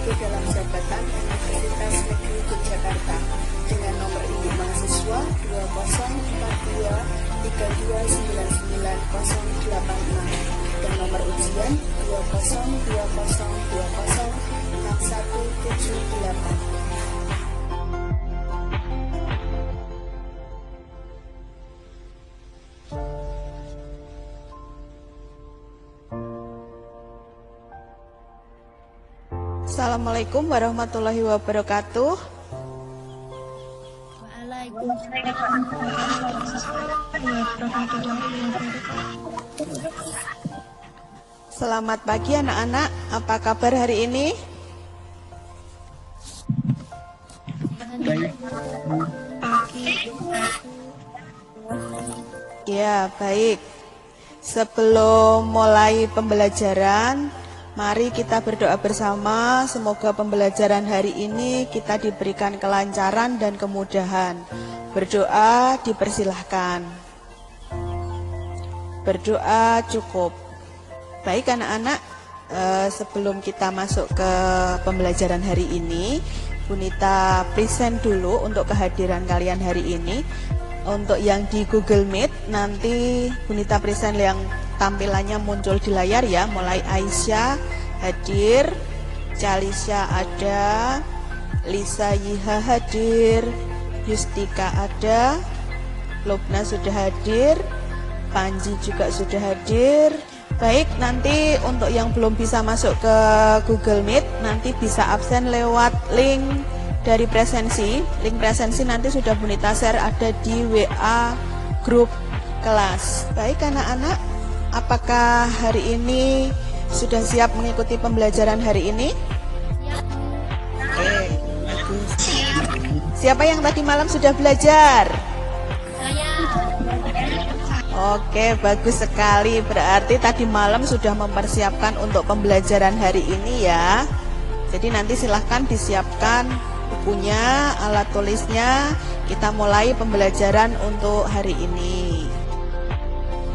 sebagai dalam jabatan Universitas Negeri Yogyakarta dengan nomor induk mahasiswa 204232990086 dan nomor ujian 20206178. Assalamualaikum warahmatullahi wabarakatuh. Selamat pagi anak-anak, apa kabar hari ini? Ya, baik. Sebelum mulai pembelajaran, mari kita berdoa bersama, semoga pembelajaran hari ini kita diberikan kelancaran dan kemudahan. Berdoa dipersilahkan. Berdoa cukup. Baik anak-anak, sebelum kita masuk ke pembelajaran hari ini, Bu Nita present dulu untuk kehadiran kalian hari ini. Untuk yang di Google Meet, nanti Bu Nita present yang tampilannya muncul di layar ya. Mulai Aisyah hadir, Calisha ada, Lisa Yiha hadir, Yustika ada, Lubna sudah hadir, Panji juga sudah hadir. Baik, nanti untuk yang belum bisa masuk ke Google Meet, nanti bisa absen lewat link dari presensi. Link presensi nanti sudah Bu Nita share, ada di WA grup kelas. Baik anak-anak, apakah hari ini sudah siap mengikuti pembelajaran hari ini? Oke, bagus. Siapa yang tadi malam sudah belajar? Oke, bagus sekali. Berarti tadi malam sudah mempersiapkan untuk pembelajaran hari ini ya. Jadi nanti silahkan disiapkan bukunya, alat tulisnya. Kita mulai pembelajaran untuk hari ini.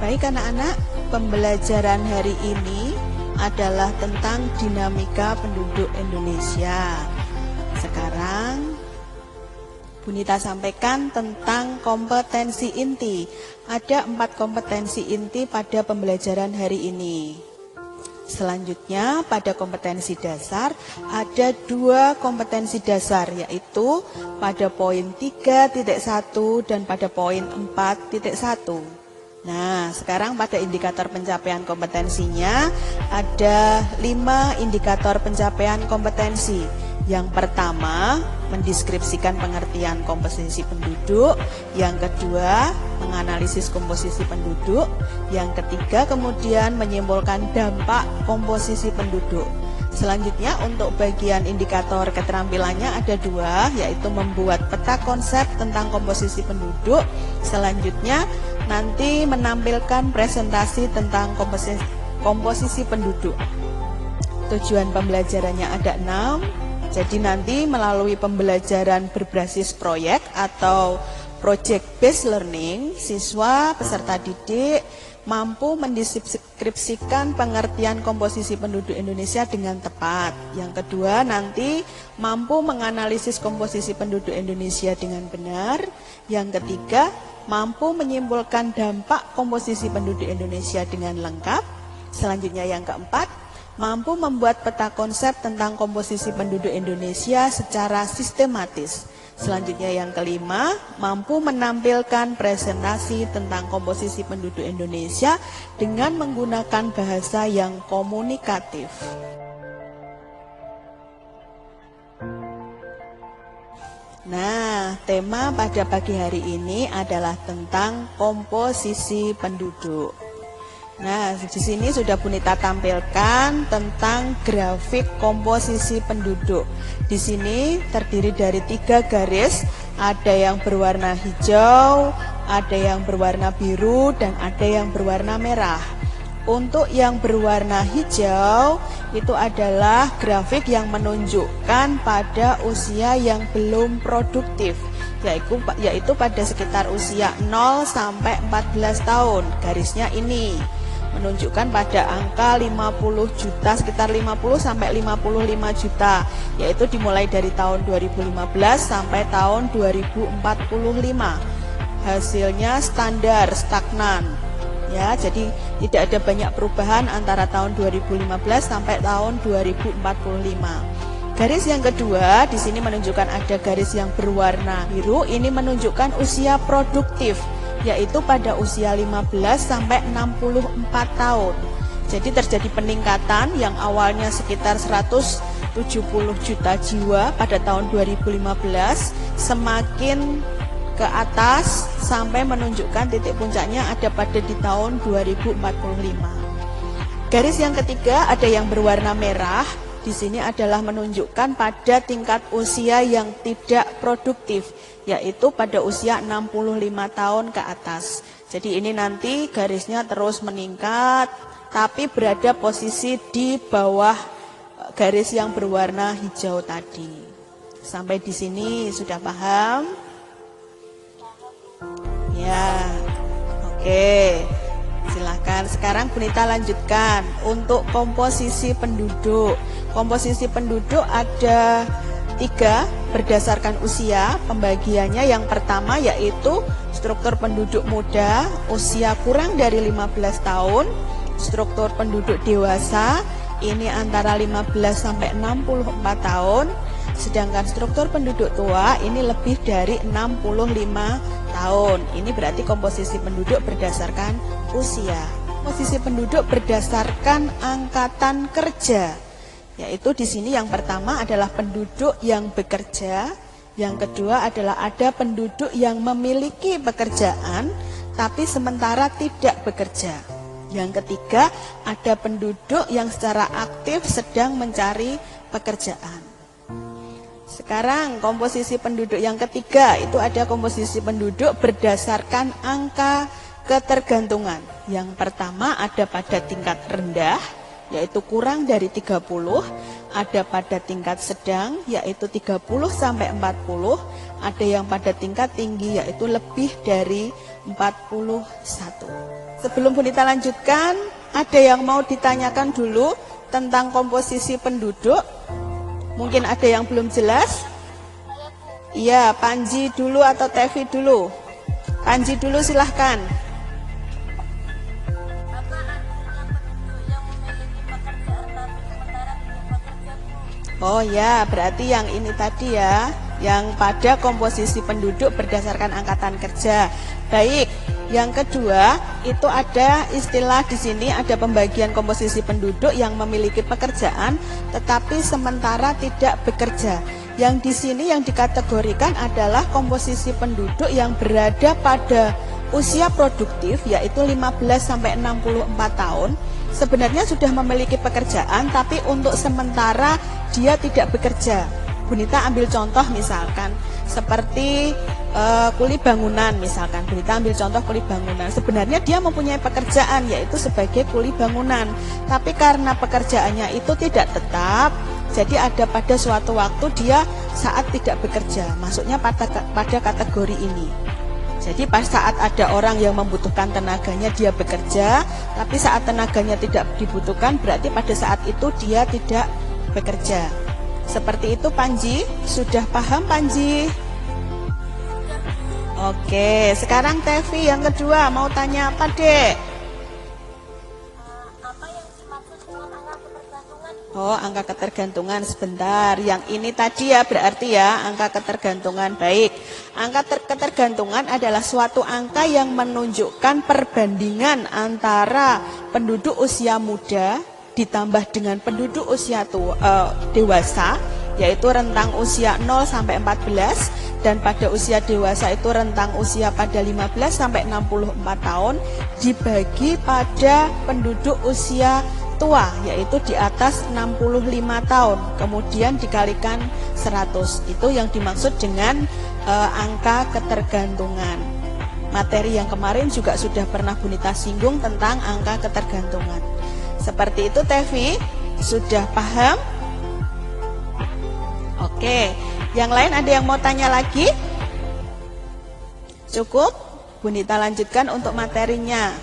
Baik anak-anak, pembelajaran hari ini adalah tentang dinamika penduduk Indonesia. Sekarang Bu Nita sampaikan tentang kompetensi inti. Ada 4 kompetensi inti pada pembelajaran hari ini. Selanjutnya pada kompetensi dasar ada 2 kompetensi dasar, yaitu pada poin 3.1 dan pada poin 4.1. Nah, sekarang pada indikator pencapaian kompetensinya ada 5 indikator pencapaian kompetensi. Yang pertama, mendeskripsikan pengertian komposisi penduduk. Yang kedua, menganalisis komposisi penduduk. Yang ketiga, kemudian menyimpulkan dampak komposisi penduduk. Selanjutnya, untuk bagian indikator keterampilannya ada 2, yaitu membuat peta konsep tentang komposisi penduduk. Selanjutnya, nanti menampilkan presentasi tentang komposisi penduduk. Tujuan pembelajarannya ada 6. Jadi nanti melalui pembelajaran berbasis proyek atau project based learning, siswa peserta didik mampu mendeskripsikan pengertian komposisi penduduk Indonesia dengan tepat. Yang kedua, nanti mampu menganalisis komposisi penduduk Indonesia dengan benar. Yang ketiga, mampu menyimpulkan dampak komposisi penduduk Indonesia dengan lengkap. Selanjutnya yang keempat, mampu membuat peta konsep tentang komposisi penduduk Indonesia secara sistematis. Selanjutnya yang kelima, mampu menampilkan presentasi tentang komposisi penduduk Indonesia dengan menggunakan bahasa yang komunikatif. Nah, tema pada pagi hari ini adalah tentang komposisi penduduk. Nah, di sini sudah Bu Nita tampilkan tentang grafik komposisi penduduk. Di sini terdiri dari 3 garis, ada yang berwarna hijau, ada yang berwarna biru, dan ada yang berwarna merah. Untuk yang berwarna hijau, itu adalah grafik yang menunjukkan pada usia yang belum produktif, yaitu pada sekitar usia 0 sampai 14 tahun, garisnya ini. menunjukkan pada angka 50 juta, sekitar 50 sampai 55 juta, yaitu dimulai dari tahun 2015 sampai tahun 2045. Hasilnya standar, stagnan. Ya, jadi tidak ada banyak perubahan antara tahun 2015 sampai tahun 2045. Garis yang kedua di sini menunjukkan ada garis yang berwarna biru, ini menunjukkan usia produktif, yaitu pada usia 15 sampai 64 tahun. Jadi terjadi peningkatan yang awalnya sekitar 170 juta jiwa pada tahun 2015, semakin ke atas sampai menunjukkan titik puncaknya ada pada di tahun 2045. Garis yang ketiga ada yang berwarna merah. Di sini adalah menunjukkan pada tingkat usia yang tidak produktif, yaitu pada usia 65 tahun ke atas. Jadi ini nanti garisnya terus meningkat, tapi berada posisi di bawah garis yang berwarna hijau tadi. Sampai di sini sudah paham? Ya, oke. Silahkan, sekarang Bunita lanjutkan untuk komposisi penduduk. Komposisi penduduk ada 3 berdasarkan usia. Pembagiannya yang pertama yaitu struktur penduduk muda, usia kurang dari 15 tahun. Struktur penduduk dewasa, ini antara 15 sampai 64 tahun. Sedangkan struktur penduduk tua ini lebih dari 65 tahun. Ini berarti komposisi penduduk berdasarkan usia. Komposisi penduduk berdasarkan angkatan kerja, yaitu di sini yang pertama adalah penduduk yang bekerja, yang kedua adalah ada penduduk yang memiliki pekerjaan tapi sementara tidak bekerja. Yang ketiga ada penduduk yang secara aktif sedang mencari pekerjaan. Sekarang komposisi penduduk yang ketiga itu ada komposisi penduduk berdasarkan angka ketergantungan. Yang pertama ada pada tingkat rendah, yaitu kurang dari 30, ada pada tingkat sedang, yaitu 30 sampai 40, ada yang pada tingkat tinggi, yaitu lebih dari 41. Sebelum Bunita lanjutkan, ada yang mau ditanyakan dulu tentang komposisi penduduk? Mungkin ada yang belum jelas? Iya, Panji dulu atau Tevi dulu? Panji dulu silahkan. Oh ya, berarti yang ini tadi ya, yang pada komposisi penduduk berdasarkan angkatan kerja. Baik, yang kedua itu ada istilah di sini, ada pembagian komposisi penduduk yang memiliki pekerjaan tetapi sementara tidak bekerja. Yang di sini yang dikategorikan adalah komposisi penduduk yang berada pada usia produktif, yaitu 15 sampai 64 tahun. Sebenarnya sudah memiliki pekerjaan tapi untuk sementara dia tidak bekerja. Bunita ambil contoh misalkan seperti kuli bangunan misalkan. Bunita ambil contoh kuli bangunan. Sebenarnya dia mempunyai pekerjaan yaitu sebagai kuli bangunan. Tapi karena pekerjaannya itu tidak tetap, jadi ada pada suatu waktu dia saat tidak bekerja. Masuknya pada kategori ini. Jadi pas saat ada orang yang membutuhkan tenaganya dia bekerja, tapi saat tenaganya tidak dibutuhkan berarti pada saat itu dia tidak bekerja. Seperti itu Panji, sudah paham Panji? Oke, sekarang Tevi yang kedua mau tanya apa Dek? Apa yang dimaksud dengan angka ketergantungan? Oh, angka ketergantungan sebentar. Yang ini tadi ya berarti ya angka ketergantungan. Baik, angka ketergantungan adalah suatu angka yang menunjukkan perbandingan antara penduduk usia muda ditambah dengan penduduk usia dewasa, yaitu rentang usia 0 sampai 14, dan pada usia dewasa itu rentang usia pada 15 sampai 64 tahun dibagi pada penduduk usia tua, yaitu di atas 65 tahun, kemudian dikalikan 100. Itu yang dimaksud dengan angka ketergantungan. Materi yang kemarin juga sudah pernah Bunita singgung tentang angka ketergantungan. Seperti itu Tevi, sudah paham? Oke, yang lain ada yang mau tanya lagi? Cukup? Bunita lanjutkan untuk materinya.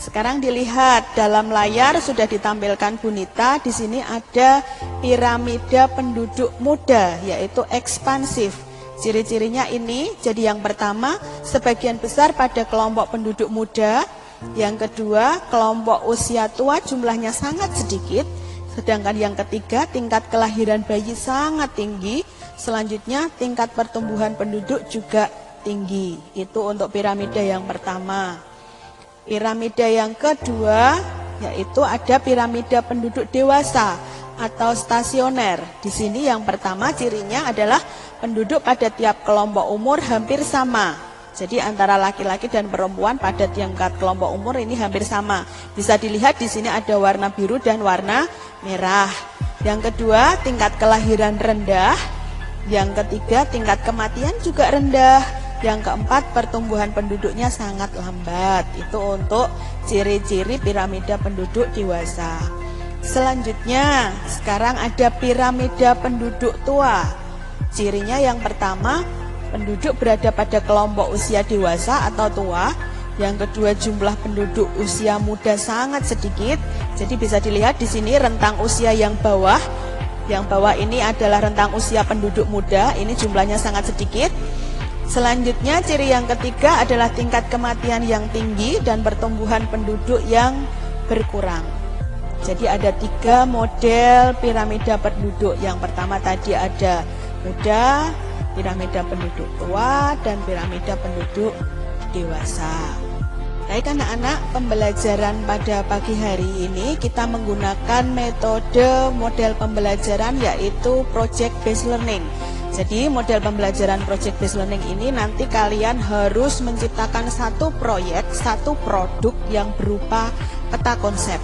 Sekarang dilihat dalam layar sudah ditampilkan Bunita. Di sini ada piramida penduduk muda, yaitu ekspansif. Ciri-cirinya ini, jadi yang pertama sebagian besar pada kelompok penduduk muda. Yang kedua, kelompok usia tua jumlahnya sangat sedikit. Sedangkan yang ketiga, tingkat kelahiran bayi sangat tinggi. Selanjutnya, tingkat pertumbuhan penduduk juga tinggi. Itu untuk piramida yang pertama. Piramida yang kedua, yaitu ada piramida penduduk dewasa atau stasioner. Di sini yang pertama cirinya adalah penduduk pada tiap kelompok umur hampir sama. Jadi antara laki-laki dan perempuan pada tingkat kelompok umur ini hampir sama. Bisa dilihat di sini ada warna biru dan warna merah. Yang kedua, tingkat kelahiran rendah. Yang ketiga, tingkat kematian juga rendah. Yang keempat, pertumbuhan penduduknya sangat lambat. Itu untuk ciri-ciri piramida penduduk dewasa. Selanjutnya, sekarang ada piramida penduduk tua. Cirinya yang pertama, penduduk berada pada kelompok usia dewasa atau tua. Yang kedua, jumlah penduduk usia muda sangat sedikit. Jadi bisa dilihat di sini rentang usia yang bawah. Yang bawah ini adalah rentang usia penduduk muda. Ini jumlahnya sangat sedikit. Selanjutnya, ciri yang ketiga adalah tingkat kematian yang tinggi dan pertumbuhan penduduk yang berkurang. Jadi ada 3 model piramida penduduk. Yang pertama tadi ada muda, piramida penduduk tua, dan piramida penduduk dewasa. Baik anak-anak, pembelajaran pada pagi hari ini kita menggunakan metode model pembelajaran yaitu project based learning. Jadi model pembelajaran project based learning ini nanti kalian harus menciptakan satu proyek, satu produk yang berupa peta konsep.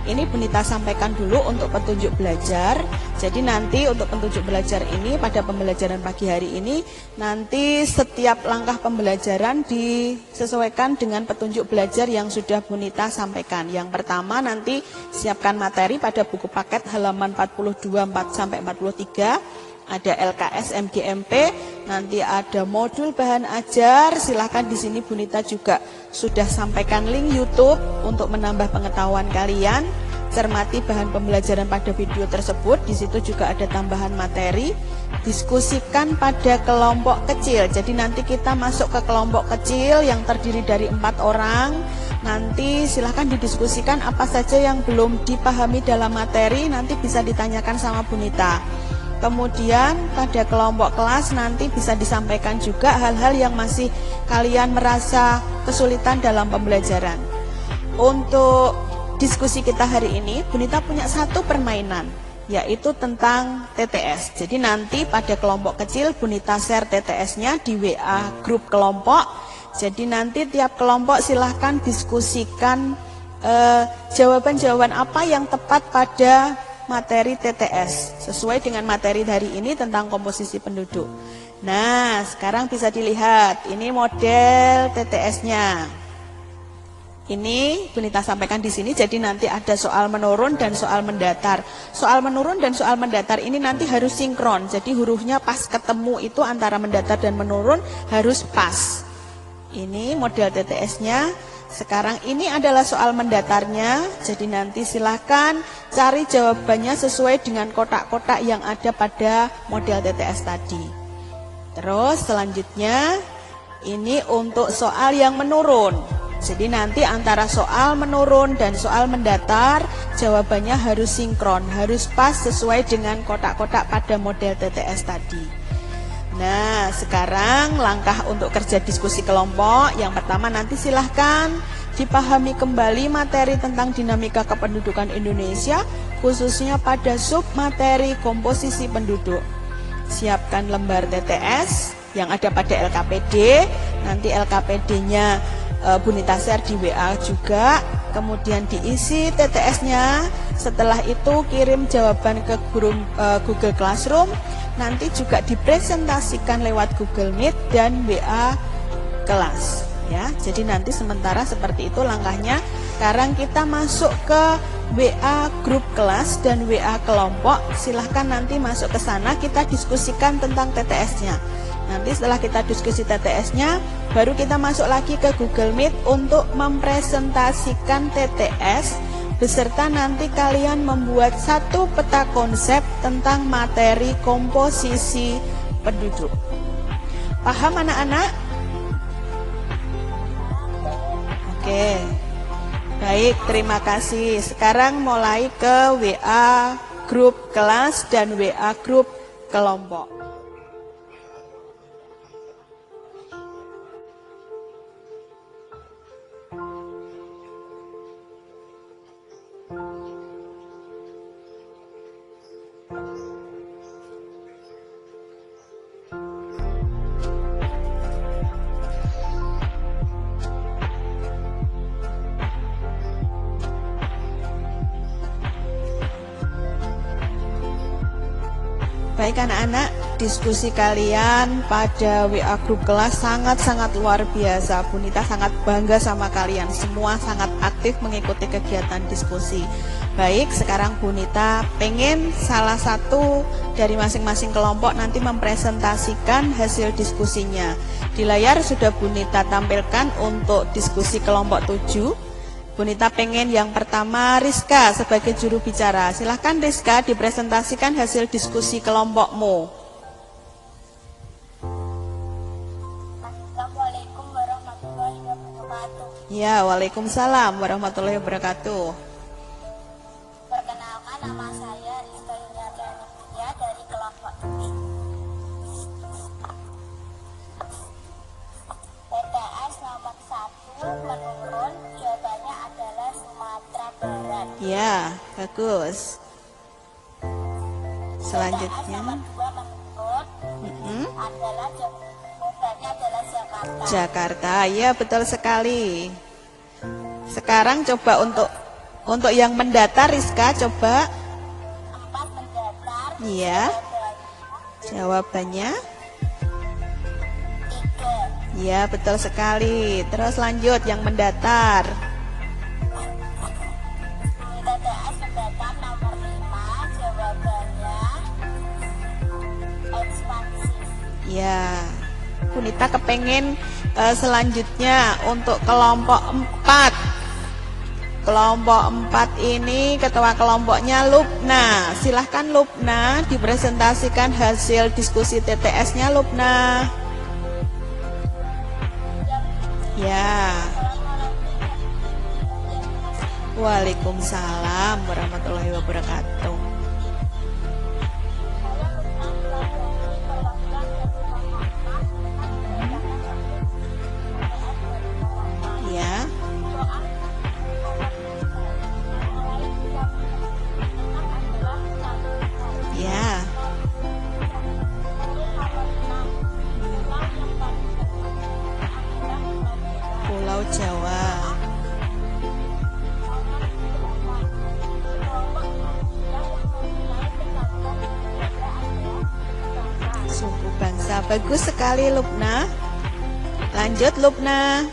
Ini Bunita sampaikan dulu untuk petunjuk belajar. Jadi nanti untuk petunjuk belajar ini pada pembelajaran pagi hari ini, nanti setiap langkah pembelajaran disesuaikan dengan petunjuk belajar yang sudah Bunita sampaikan. Yang pertama nanti siapkan materi pada buku paket halaman 42-43. Ada LKS MGMP, nanti ada modul bahan ajar. Silahkan di sini Bunita juga sudah sampaikan link YouTube untuk menambah pengetahuan kalian. Cermati bahan pembelajaran pada video tersebut. Di situ juga ada tambahan materi. Diskusikan pada kelompok kecil. Jadi nanti kita masuk ke kelompok kecil yang terdiri dari 4 orang. Nanti silahkan didiskusikan apa saja yang belum dipahami dalam materi. Nanti bisa ditanyakan sama Bunita. Kemudian pada kelompok kelas nanti bisa disampaikan juga hal-hal yang masih kalian merasa kesulitan dalam pembelajaran. Untuk diskusi kita hari ini, Bunita punya satu permainan, yaitu tentang TTS. Jadi nanti pada kelompok kecil Bunita share TTS-nya di WA grup kelompok. Jadi nanti tiap kelompok silahkan diskusikan jawaban-jawaban apa yang tepat pada materi TTS sesuai dengan materi hari ini tentang komposisi penduduk. Nah, sekarang bisa dilihat ini model TTS-nya. Ini Bunita sampaikan di sini. Jadi nanti ada soal menurun dan soal mendatar. Soal menurun dan soal mendatar ini nanti harus sinkron. Jadi hurufnya pas ketemu itu antara mendatar dan menurun harus pas. Ini model TTS-nya. Sekarang ini adalah soal mendatarnya, jadi nanti silahkan cari jawabannya sesuai dengan kotak-kotak yang ada pada model TTS tadi. Terus selanjutnya ini untuk soal yang menurun. Jadi nanti antara soal menurun dan soal mendatar jawabannya harus sinkron, harus pas sesuai dengan kotak-kotak pada model TTS tadi. Nah, sekarang langkah untuk kerja diskusi kelompok. Yang pertama nanti silahkan dipahami kembali materi tentang dinamika kependudukan Indonesia, khususnya pada sub materi komposisi penduduk. Siapkan lembar TTS yang ada pada LKPD. Nanti LKPD-nya Bunita share di WA juga. Kemudian diisi TTS-nya. Setelah itu kirim jawaban ke grup Google Classroom. Nanti juga dipresentasikan lewat Google Meet dan WA kelas ya. Jadi nanti sementara seperti itu langkahnya. Sekarang kita masuk ke WA grup kelas dan WA kelompok. Silahkan nanti masuk ke sana, kita diskusikan tentang TTS-nya. Nanti setelah kita diskusi TTS-nya, baru kita masuk lagi ke Google Meet untuk mempresentasikan TTS, beserta nanti kalian membuat satu peta konsep tentang materi komposisi penduduk. Paham anak-anak? Oke. Baik, terima kasih. Sekarang mulai ke WA grup kelas dan WA grup kelompok. Baik anak-anak, diskusi kalian pada WA grup kelas sangat-sangat luar biasa. Bu Nita sangat bangga sama kalian, semua sangat aktif mengikuti kegiatan diskusi. Baik, sekarang Bu Nita pengen salah satu dari masing-masing kelompok nanti mempresentasikan hasil diskusinya. Di layar sudah Bu Nita tampilkan untuk diskusi kelompok 7. Bu Nita pengen yang pertama Rizka sebagai juru bicara. Silahkan Rizka dipresentasikan hasil diskusi kelompokmu. Assalamualaikum warahmatullahi wabarakatuh. Ya, waalaikumsalam warahmatullahi wabarakatuh. Perkenalkan, nama saya Rizka Yuniarti Anindya dari kelompok 7. TTS nomor 1 menurun, jawabannya adalah Sumatera Barat. Ya, bagus. TTS Selanjutnya nomor 2 menurun, jawabannya adalah Jakarta. Jakarta. Ya, betul sekali. Sekarang coba untuk yang mendatar Rizka coba. 4 mendatar, Iya. Jawabannya 3. ya, betul sekali. Terus lanjut yang mendatar. TTS mendatar nomor 5, jawabannya ekspansif. Ya, Bu Nita kepengen selanjutnya untuk kelompok 4. Kelompok 4 ini ketua kelompoknya Lupna. Silahkan Lupna dipresentasikan hasil diskusi TTS-nya Lupna. Ya. Waalaikumsalam warahmatullahi wabarakatuh. Ya. Ya. Pulau Jawa. Suku bangsa. Bagus sekali Lupna. Lanjut Lupna.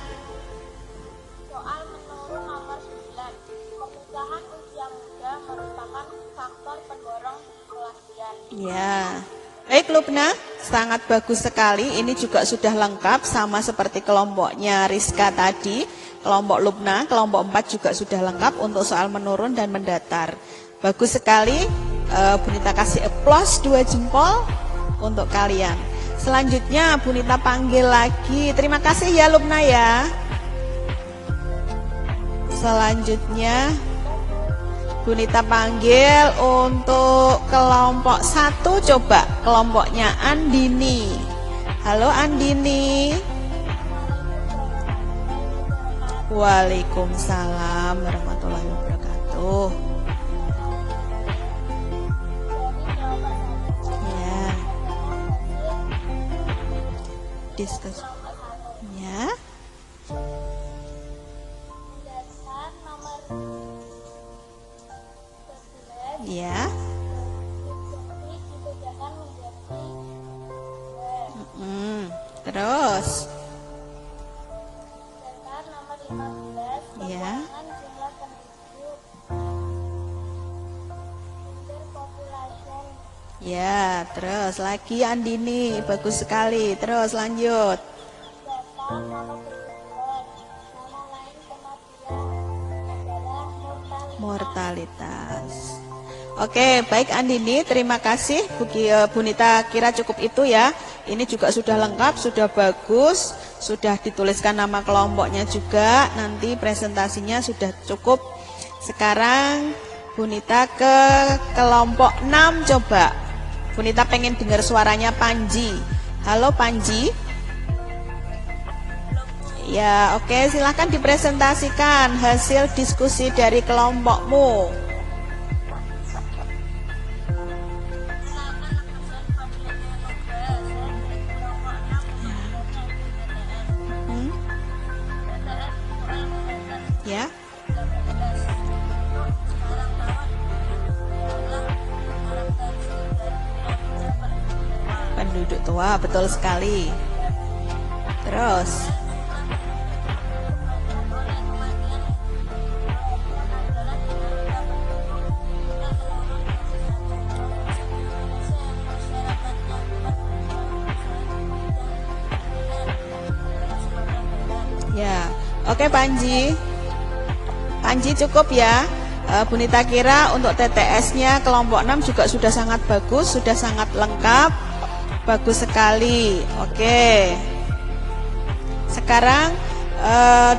Soal menurun nomor 9. Pernikahan usia muda merupakan faktor pendorong kematian. Ya. Baik Lupna, sangat bagus sekali. Ini juga sudah lengkap sama seperti kelompoknya Rizka tadi. Kelompok Lupna, kelompok 4 juga sudah lengkap untuk soal menurun dan mendatar. Bagus sekali. Bu Nita kasih applause 2 jempol untuk kalian. Selanjutnya Bu Nita panggil lagi. Terima kasih ya Lupna ya. Selanjutnya Bu Nita panggil untuk kelompok 1, coba kelompoknya Andini. Halo Andini. Waalaikumsalam warahmatullahi wabarakatuh. Ya. Diskusi. Ya. Dasar nomor 11. Ya. Dibedakan menjadi 2. Terus. Dasar nomor 15. Ya. Pengurangan jumlah penduduk. Interpopulation. Ya, terus lagi Andini, bagus sekali. Terus lanjut. Data kalau berkembang, nama lain kematian adalah mortalitas. Mortalitas. Oke, baik Andini, terima kasih Bu Nita, kira cukup itu ya. Ini juga sudah lengkap, sudah bagus, sudah dituliskan nama kelompoknya juga. Nanti presentasinya sudah cukup. Sekarang Bu Nita ke kelompok 6 coba. Bu Nita pengen dengar suaranya Panji. Halo Panji. Ya, oke, silahkan dipresentasikan hasil diskusi dari kelompokmu. Ya. Penduduk tua, betul sekali. Terus ya, oke Panji. Panji cukup ya. Bu Nita kira untuk TTS-nya kelompok 6 juga sudah sangat bagus, sudah sangat lengkap. Bagus sekali. Oke. Sekarang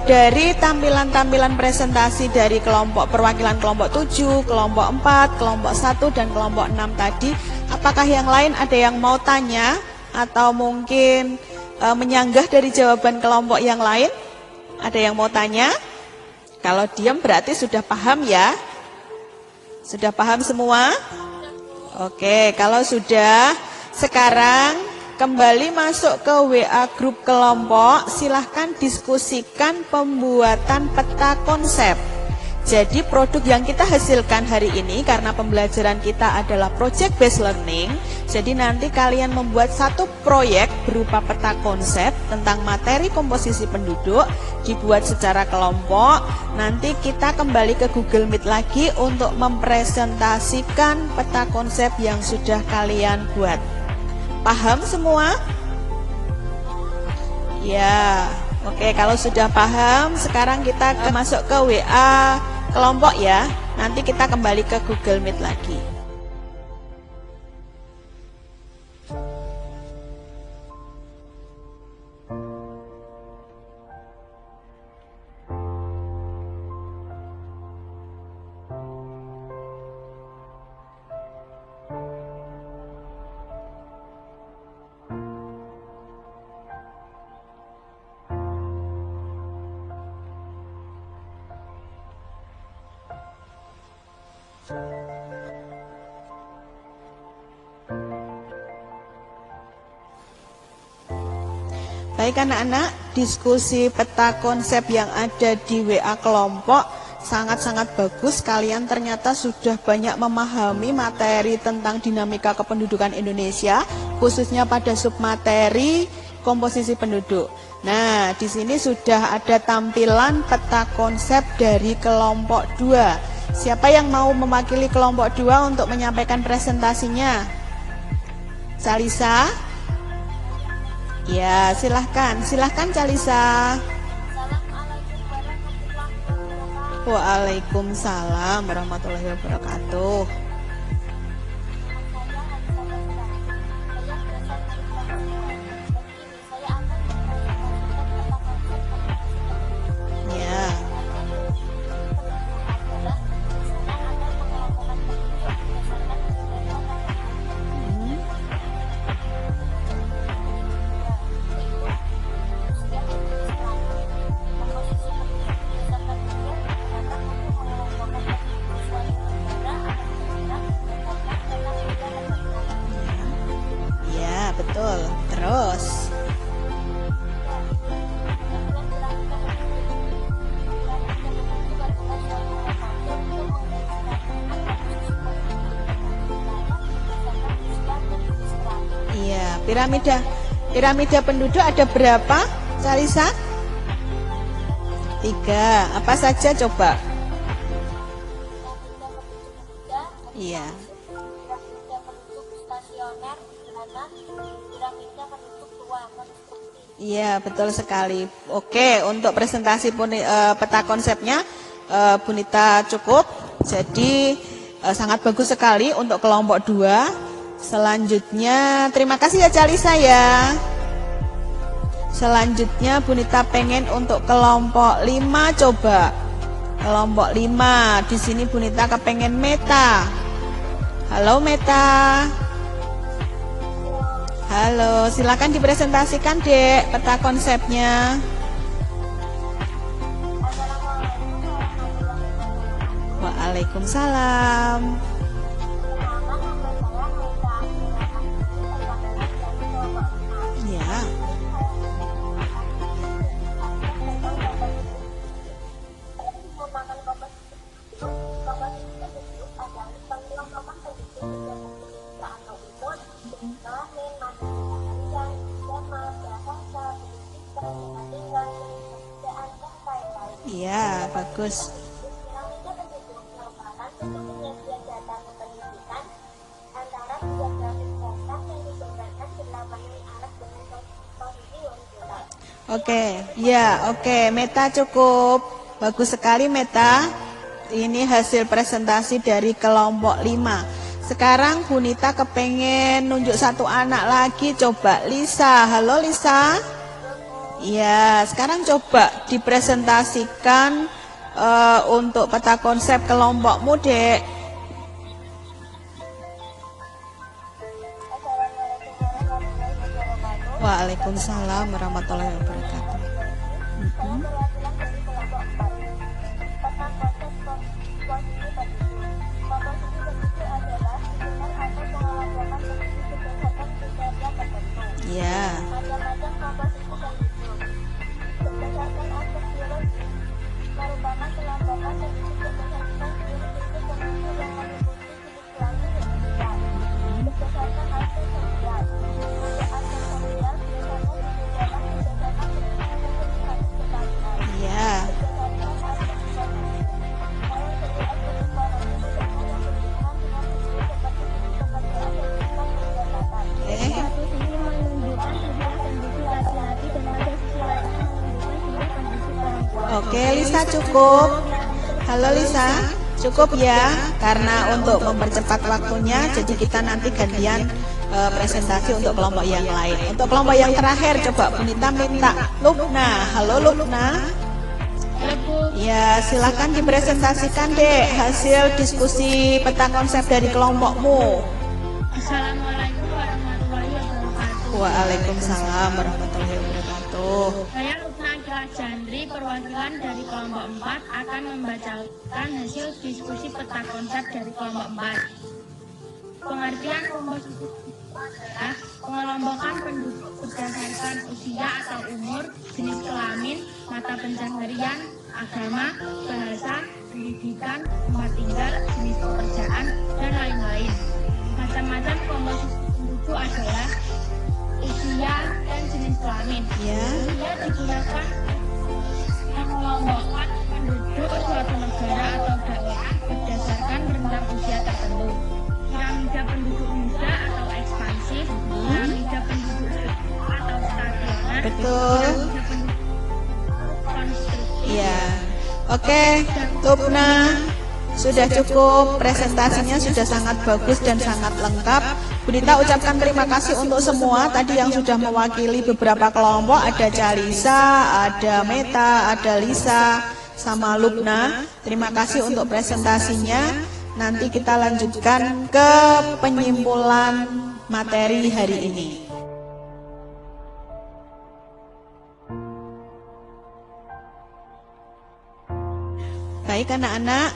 dari tampilan-tampilan presentasi dari kelompok perwakilan kelompok 7, kelompok 4, kelompok 1 dan kelompok 6 tadi, apakah yang lain ada yang mau tanya atau mungkin menyanggah dari jawaban kelompok yang lain? Ada yang mau tanya? Kalau diam berarti sudah paham ya? Sudah paham semua? Oke, kalau sudah, sekarang kembali masuk ke WA grup kelompok, silahkan diskusikan pembuatan peta konsep. Jadi produk yang kita hasilkan hari ini, karena pembelajaran kita adalah project based learning, jadi nanti kalian membuat satu proyek berupa peta konsep tentang materi komposisi penduduk, dibuat secara kelompok. Nanti kita kembali ke Google Meet lagi untuk mempresentasikan peta konsep yang sudah kalian buat. Paham semua? Ya, oke, kalau sudah paham, sekarang kita masuk ke WA kelompok ya. Nanti kita kembali ke Google Meet lagi. Baik anak-anak, diskusi peta konsep yang ada di WA kelompok sangat-sangat bagus. Kalian ternyata sudah banyak memahami materi tentang dinamika kependudukan Indonesia, khususnya pada submateri komposisi penduduk. Nah, di sini sudah ada tampilan peta konsep dari kelompok 2. Siapa yang mau mewakili kelompok 2 untuk menyampaikan presentasinya? Salisa? Ya, silahkan Calisa. Waalaikumsalam warahmatullahi wabarakatuh. Ya. Ya, betul. Terus iya, piramida penduduk ada berapa, Calisa? 3. Apa saja coba? Iya. bagaimana piramida penduduk tua konstruksi. Iya, betul sekali. Oke, untuk presentasi peta konsepnya Bunita cukup. Jadi sangat bagus sekali untuk kelompok 2. Selanjutnya, terima kasih ya Calisa ya. Selanjutnya Bunita pengen untuk kelompok 5 coba. Kelompok 5. Di sini Bunita kepengen Meta. Halo Meta. Halo, silakan dipresentasikan Dek peta konsepnya. Waalaikumsalam. Ya. Iya, bagus. Piramida penduduk merupakan bentuk penyajian data kependudukan antara tiga grafik dasar yang digambarkan berlawanan arah dengan posisi horizontal. Oke, ya, oke. Meta cukup. Bagus sekali Meta. Ini hasil presentasi dari kelompok 5. Sekarang Bunita kepengen nunjuk satu anak lagi. Coba Lisa. Halo Lisa. Ya, sekarang coba dipresentasikan untuk peta konsep kelompokmu, Dek. Waalaikumsalam warahmatullahi wabarakatuh. Ya. Macam-macam komposisi penduduk. Berdasarkan aspek biologi, merupakan kelompokan penduduk berdasarkan ciri-ciri penduduk yang meliputi jenis kelamin dan usia. Berdasarkan aspek sosial, untuk aspek sosial biasanya dibedakan berdasarkan kebutuhan dan kestabilan. Ya. Berdasarkan aspek ekonomi, kalau segi aspek ekonomi biasanya yang berhubungan dengan isu seperti jenis pekerjaan dan tingkat pendapatan. Satu sisi menunjukkan jumlah penduduk laki-laki dan pada sisi lainnya menunjukkan jumlah penduduk perempuan. Oke, Lisa cukup. Halo Lisa, cukup ya. Karena untuk mempercepat waktunya, jadi kita nanti gantian presentasi untuk kelompok yang lain. Untuk kelompok yang terakhir, coba Bunita minta Lupna. Halo Lupna. Ya, silakan dipresentasikan Dek hasil diskusi peta konsep dari kelompokmu. Assalamualaikum warahmatullahi wabarakatuh. Waalaikumsalam warahmatullahi wabarakatuh. Saya Lupna Jandri, perwakilan dari kelompok 4 akan membacakan hasil diskusi peta konsep dari kelompok 4. Pengertian komposisi adalah pengelompokan penduduk berdasarkan usia atau umur, jenis kelamin, mata pencaharian, agama, bahasa, pendidikan, tempat tinggal, jenis pekerjaan, dan lain-lain. Macam-macam komposisi penduduk adalah usia dan jenis kelamin. Ya. Usia digunakan mengelompokkan penduduk suatu negara atau daerah berdasarkan rentang usia tertentu. Piramida penduduk muda atau ekspansif, piramida penduduk tua atau stagnan, Betul. piramida penduduk konstruktif. Ya. Oke, Lupna. Sudah cukup, presentasinya sudah sangat bagus dan sangat lengkap. Bunita ucapkan terima kasih untuk semua tadi yang sudah mewakili beberapa kelompok. Ada Calisa, ada Meta, ada Lisa, sama Lupna. Terima kasih untuk presentasinya. Nanti kita lanjutkan ke penyimpulan materi hari ini. Baik anak-anak,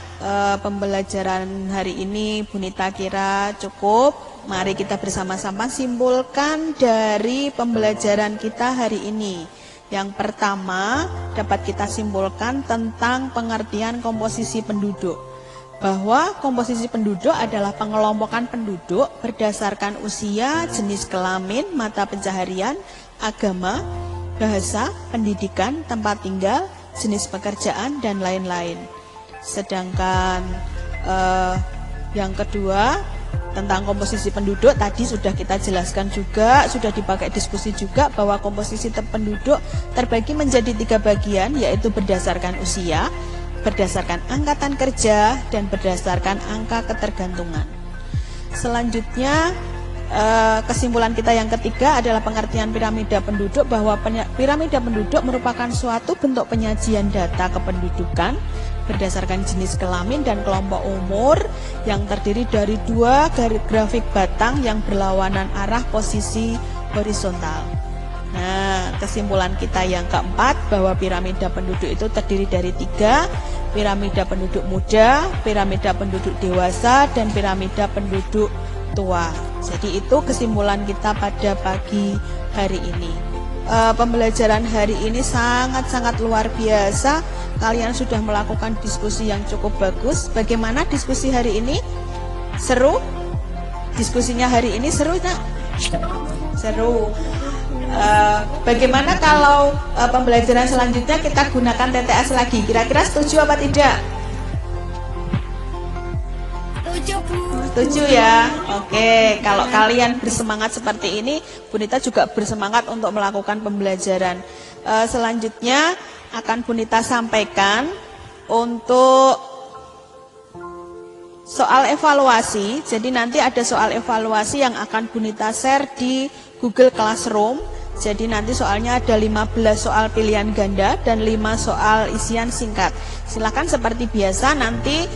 pembelajaran hari ini Bunita kira cukup. Mari kita bersama-sama simpulkan dari pembelajaran kita hari ini. Yang pertama dapat kita simpulkan tentang pengertian komposisi penduduk. Bahwa komposisi penduduk adalah pengelompokan penduduk berdasarkan usia, jenis kelamin, mata pencaharian, agama, bahasa, pendidikan, tempat tinggal, jenis pekerjaan, dan lain-lain. Sedangkan yang kedua tentang komposisi penduduk tadi sudah kita jelaskan juga, sudah dipakai diskusi juga bahwa komposisi penduduk terbagi menjadi 3 bagian, yaitu berdasarkan usia, berdasarkan angkatan kerja, dan berdasarkan angka ketergantungan. Selanjutnya kesimpulan kita yang ketiga adalah pengertian piramida penduduk, bahwa piramida penduduk merupakan suatu bentuk penyajian data kependudukan berdasarkan jenis kelamin dan kelompok umur yang terdiri dari 2 grafik batang yang berlawanan arah posisi horizontal. Nah, kesimpulan kita yang keempat bahwa piramida penduduk itu terdiri dari 3, piramida penduduk muda, piramida penduduk dewasa, dan piramida penduduk tua. Jadi itu kesimpulan kita pada pagi hari ini. Pembelajaran hari ini sangat-sangat luar biasa. Kalian sudah melakukan diskusi yang cukup bagus. Bagaimana diskusi hari ini? Seru? Diskusinya hari ini seru, Nak? Seru. Bagaimana kalau pembelajaran selanjutnya kita gunakan TTS lagi? Kira-kira setuju apa tidak? Setuju, Bu. Setuju ya? Oke, kalau kalian bersemangat seperti ini, Bu Nita juga bersemangat untuk melakukan pembelajaran. Selanjutnya akan Bu Nita sampaikan untuk soal evaluasi. Jadi nanti ada soal evaluasi yang akan Bu Nita share di Google Classroom. Jadi nanti soalnya ada 15 soal pilihan ganda dan 5 soal isian singkat. Silakan seperti biasa nanti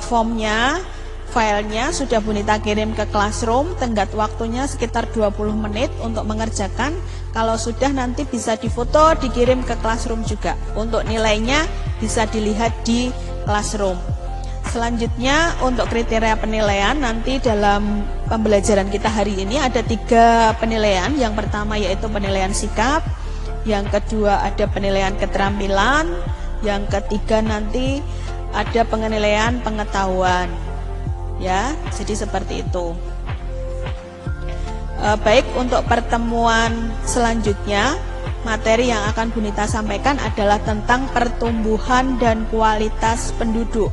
formnya, filenya sudah Bu Nita kirim ke Classroom. Tenggat waktunya sekitar 20 menit untuk mengerjakan. Kalau sudah nanti bisa difoto, dikirim ke Classroom juga. Untuk nilainya bisa dilihat di Classroom. Selanjutnya untuk kriteria penilaian, nanti dalam pembelajaran kita hari ini ada 3 penilaian. Yang pertama yaitu penilaian sikap, yang kedua ada penilaian keterampilan, yang ketiga nanti ada penilaian pengetahuan. Ya, jadi seperti itu. Baik, untuk pertemuan selanjutnya, materi yang akan Bu Nita sampaikan adalah tentang pertumbuhan dan kualitas penduduk.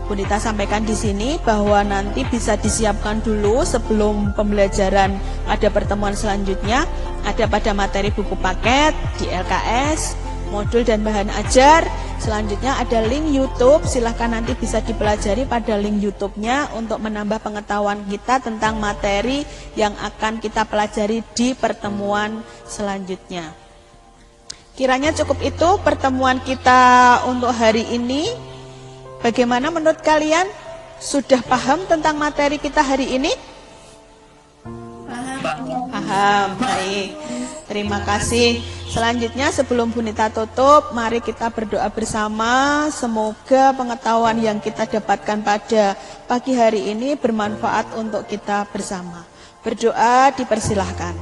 Bu Nita sampaikan di sini bahwa nanti bisa disiapkan dulu sebelum pembelajaran pada pertemuan selanjutnya. Ada pada materi buku paket di LKS, modul dan bahan ajar. Selanjutnya ada link YouTube, silahkan nanti bisa dipelajari pada link YouTube-nya untuk menambah pengetahuan kita tentang materi yang akan kita pelajari di pertemuan selanjutnya. Kiranya cukup itu pertemuan kita untuk hari ini. Bagaimana menurut kalian? Sudah paham tentang materi kita hari ini? Paham, baik. Terima kasih. Selanjutnya sebelum Bu Nita tutup, mari kita berdoa bersama. Semoga pengetahuan yang kita dapatkan pada pagi hari ini bermanfaat untuk kita bersama. Berdoa dipersilahkan.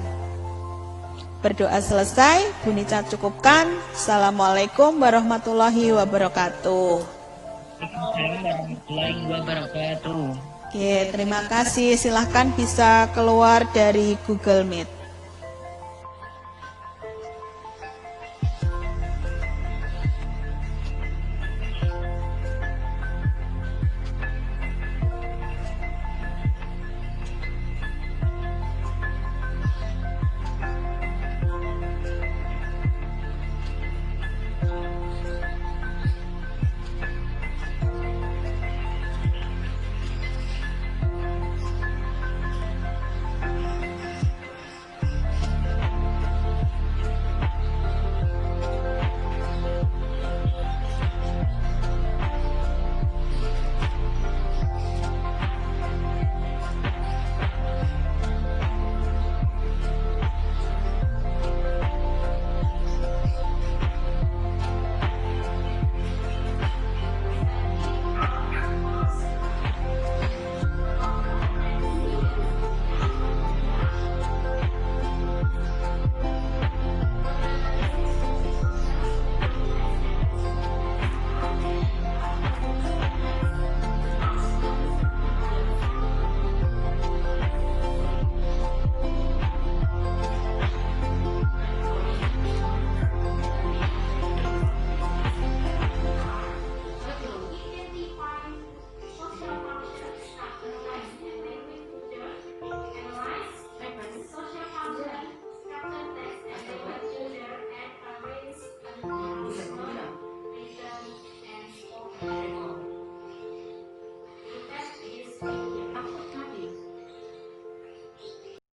Berdoa selesai, Bu Nita cukupkan. Assalamualaikum warahmatullahi wabarakatuh. Warahmatullahi wabarakatuh. Oke, terima kasih. Silahkan bisa keluar dari Google Meet.